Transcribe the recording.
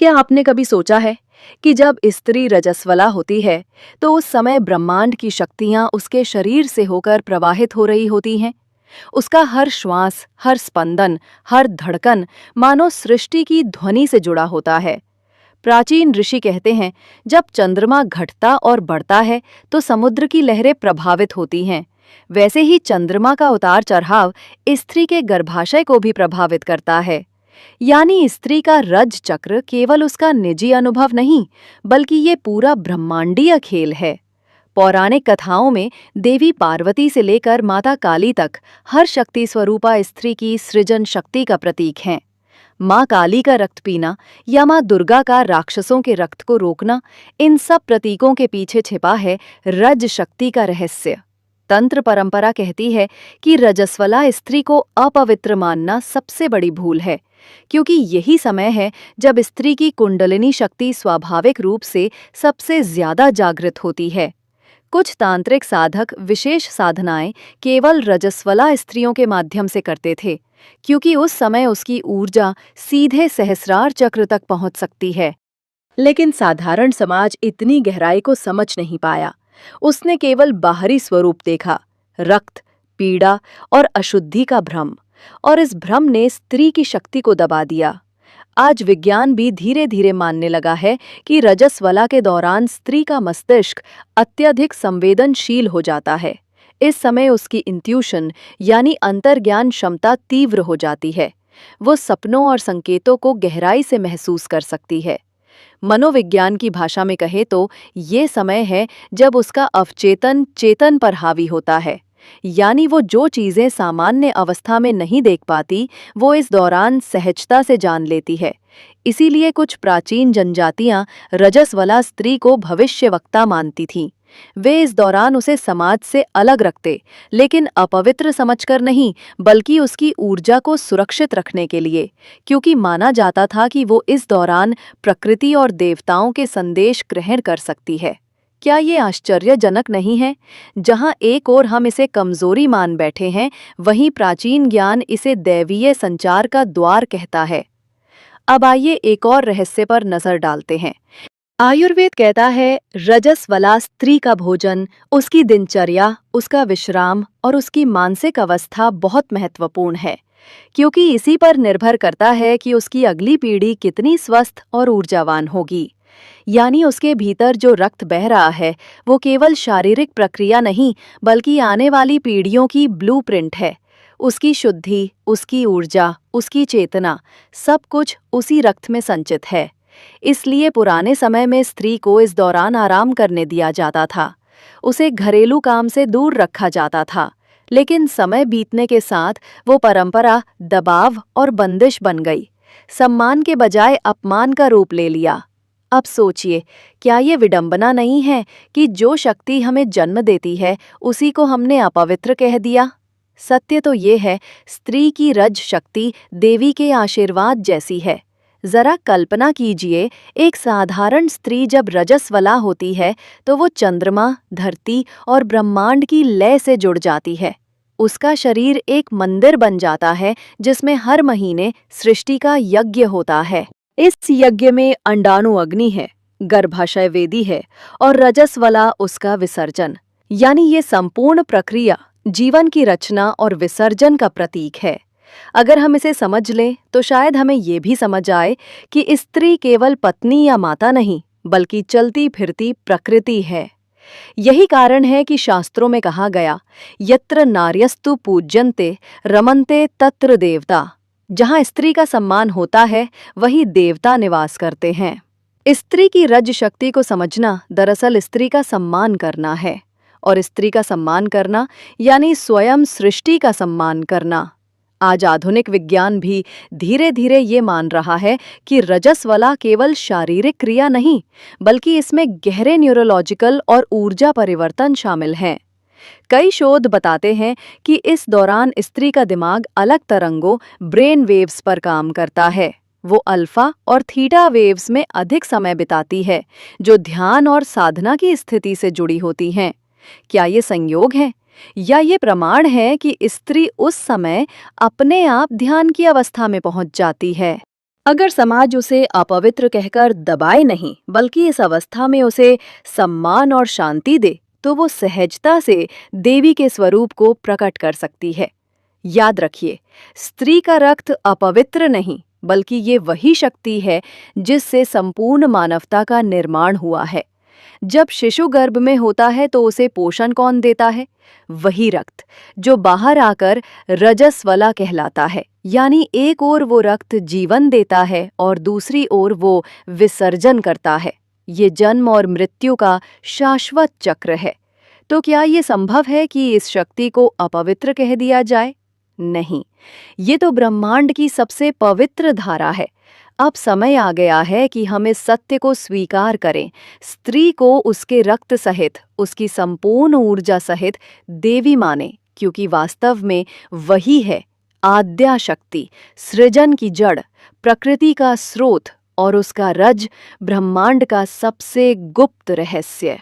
क्या आपने कभी सोचा है कि जब स्त्री रजस्वला होती है तो उस समय ब्रह्मांड की शक्तियां उसके शरीर से होकर प्रवाहित हो रही होती हैं। उसका हर श्वास, हर स्पंदन, हर धड़कन मानो सृष्टि की ध्वनि से जुड़ा होता है। प्राचीन ऋषि कहते हैं, जब चंद्रमा घटता और बढ़ता है तो समुद्र की लहरें प्रभावित होती हैं। वैसे ही चंद्रमा का उतार चढ़ाव स्त्री के गर्भाशय को भी प्रभावित करता है। यानी स्त्री का रज चक्र केवल उसका निजी अनुभव नहीं, बल्कि ये पूरा ब्रह्मांडीय खेल है। पौराणिक कथाओं में देवी पार्वती से लेकर माता काली तक हर शक्ति स्वरूपा स्त्री की सृजन शक्ति का प्रतीक हैं। माँ काली का रक्त पीना या माँ दुर्गा का राक्षसों के रक्त को रोकना, इन सब प्रतीकों के पीछे छिपा है रज शक्ति का रहस्य। तंत्र परंपरा कहती है कि रजस्वला स्त्री को अपवित्र मानना सबसे बड़ी भूल है, क्योंकि यही समय है जब स्त्री की कुंडलिनी शक्ति स्वाभाविक रूप से सबसे ज्यादा जागृत होती है। कुछ तांत्रिक साधक विशेष साधनाएं केवल रजस्वला स्त्रियों के माध्यम से करते थे, क्योंकि उस समय उसकी ऊर्जा सीधे सहस्रार चक्र तक पहुंच सकती है। लेकिन साधारण समाज इतनी गहराई को समझ नहीं पाया। उसने केवल बाहरी स्वरूप देखा, रक्त, पीड़ा और अशुद्धि का भ्रम, और इस भ्रम ने स्त्री की शक्ति को दबा दिया। आज विज्ञान भी धीरे धीरे मानने लगा है कि रजस्वला के दौरान स्त्री का मस्तिष्क अत्यधिक संवेदनशील हो जाता है। इस समय उसकी इंट्यूशन यानी अंतर्ज्ञान क्षमता तीव्र हो जाती है। वो सपनों और संकेतों को गहराई से महसूस कर सकती है। मनोविज्ञान की भाषा में कहे तो ये समय है जब उसका अवचेतन चेतन पर हावी होता है। यानी वो जो चीजें सामान्य अवस्था में नहीं देख पाती, वो इस दौरान सहजता से जान लेती है। इसीलिए कुछ प्राचीन जनजातियां रजस्वला स्त्री को भविष्यवक्ता मानती थीं। वे इस दौरान उसे समाज से अलग रखते, लेकिन अपवित्र समझकर नहीं, बल्कि उसकी ऊर्जा को सुरक्षित रखने के लिए, क्योंकि माना जाता था कि वो इस दौरान प्रकृति और देवताओं के संदेश ग्रहण कर सकती है। क्या ये आश्चर्यजनक नहीं है? जहाँ एक ओर हम इसे कमजोरी मान बैठे हैं, वहीं प्राचीन ज्ञान इसे दैवीय संचार का द्वार कहता है। अब आइए एक और रहस्य पर नजर डालते हैं। आयुर्वेद कहता है, रजस्वला स्त्री का भोजन, उसकी दिनचर्या, उसका विश्राम और उसकी मानसिक अवस्था बहुत महत्वपूर्ण है, क्योंकि इसी पर निर्भर करता है कि उसकी अगली पीढ़ी कितनी स्वस्थ और ऊर्जावान होगी। यानी उसके भीतर जो रक्त बह रहा है, वो केवल शारीरिक प्रक्रिया नहीं, बल्कि आने वाली पीढ़ियों की ब्लूप्रिंट है। उसकी शुद्धि, उसकी ऊर्जा, उसकी चेतना, सब कुछ उसी रक्त में संचित है। इसलिए पुराने समय में स्त्री को इस दौरान आराम करने दिया जाता था। उसे घरेलू काम से दूर रखा जाता था। लेकिन समय बीतने के साथ वो परंपरा दबाव और बंदिश बन गई। सम्मान के बजाय अपमान का रूप ले लिया। अब सोचिए, क्या ये विडंबना नहीं है कि जो शक्ति हमें जन्म देती है, उसी को हमने अपवित्र कह दिया? सत्य तो ये है, स्त्री की रज शक्ति देवी के आशीर्वाद जैसी है। जरा कल्पना कीजिए, एक साधारण स्त्री जब रजस्वला होती है तो वो चंद्रमा, धरती और ब्रह्मांड की लय से जुड़ जाती है। उसका शरीर एक मंदिर बन जाता है, जिसमें हर महीने सृष्टि का यज्ञ होता है। इस यज्ञ में अंडाणु अग्नि है, गर्भाशय वेदी है और रजस्वला उसका विसर्जन। यानी ये संपूर्ण प्रक्रिया जीवन की रचना और विसर्जन का प्रतीक है। अगर हम इसे समझ लें तो शायद हमें ये भी समझ आए कि स्त्री केवल पत्नी या माता नहीं, बल्कि चलती फिरती प्रकृति है। यही कारण है कि शास्त्रों में कहा गया, यत्र नार्यस्तु पूज्यन्ते रमन्ते तत्र देवता। जहाँ स्त्री का सम्मान होता है, वही देवता निवास करते हैं। स्त्री की रज शक्ति को समझना दरअसल स्त्री का सम्मान करना है, और स्त्री का सम्मान करना यानी स्वयं सृष्टि का सम्मान करना। आज आधुनिक विज्ञान भी धीरे धीरे ये मान रहा है कि रजस्वला केवल शारीरिक क्रिया नहीं, बल्कि इसमें गहरे न्यूरोलॉजिकल और ऊर्जा परिवर्तन शामिल हैं। कई शोध बताते हैं कि इस दौरान स्त्री का दिमाग अलग तरंगों, ब्रेन वेव्स पर काम करता है। वो अल्फा और थीटा वेव्स में अधिक समय बिताती है, जो ध्यान और साधना की स्थिति से जुड़ी होती हैं। क्या ये संयोग है, या ये प्रमाण है कि स्त्री उस समय अपने आप ध्यान की अवस्था में पहुंच जाती है? अगर समाज उसे अपवित्र कहकर दबाए नहीं, बल्कि इस अवस्था में उसे सम्मान और शांति दे, तो वो सहजता से देवी के स्वरूप को प्रकट कर सकती है। याद रखिए, स्त्री का रक्त अपवित्र नहीं, बल्कि ये वही शक्ति है जिससे संपूर्ण मानवता का निर्माण हुआ है। जब शिशु गर्भ में होता है तो उसे पोषण कौन देता है? वही रक्त, जो बाहर आकर रजस्वला कहलाता है। यानी एक ओर वो रक्त जीवन देता है और दूसरी ओर वो विसर्जन करता है। ये जन्म और मृत्यु का शाश्वत चक्र है। तो क्या ये संभव है कि इस शक्ति को अपवित्र कह दिया जाए? नहीं, ये तो ब्रह्मांड की सबसे पवित्र धारा है। अब समय आ गया है कि हम इस सत्य को स्वीकार करें। स्त्री को उसके रक्त सहित, उसकी संपूर्ण ऊर्जा सहित देवी माने, क्योंकि वास्तव में वही है आद्या शक्ति, सृजन की जड़, प्रकृति का स्रोत और उसका रज, ब्रह्मांड का सबसे गुप्त रहस्य।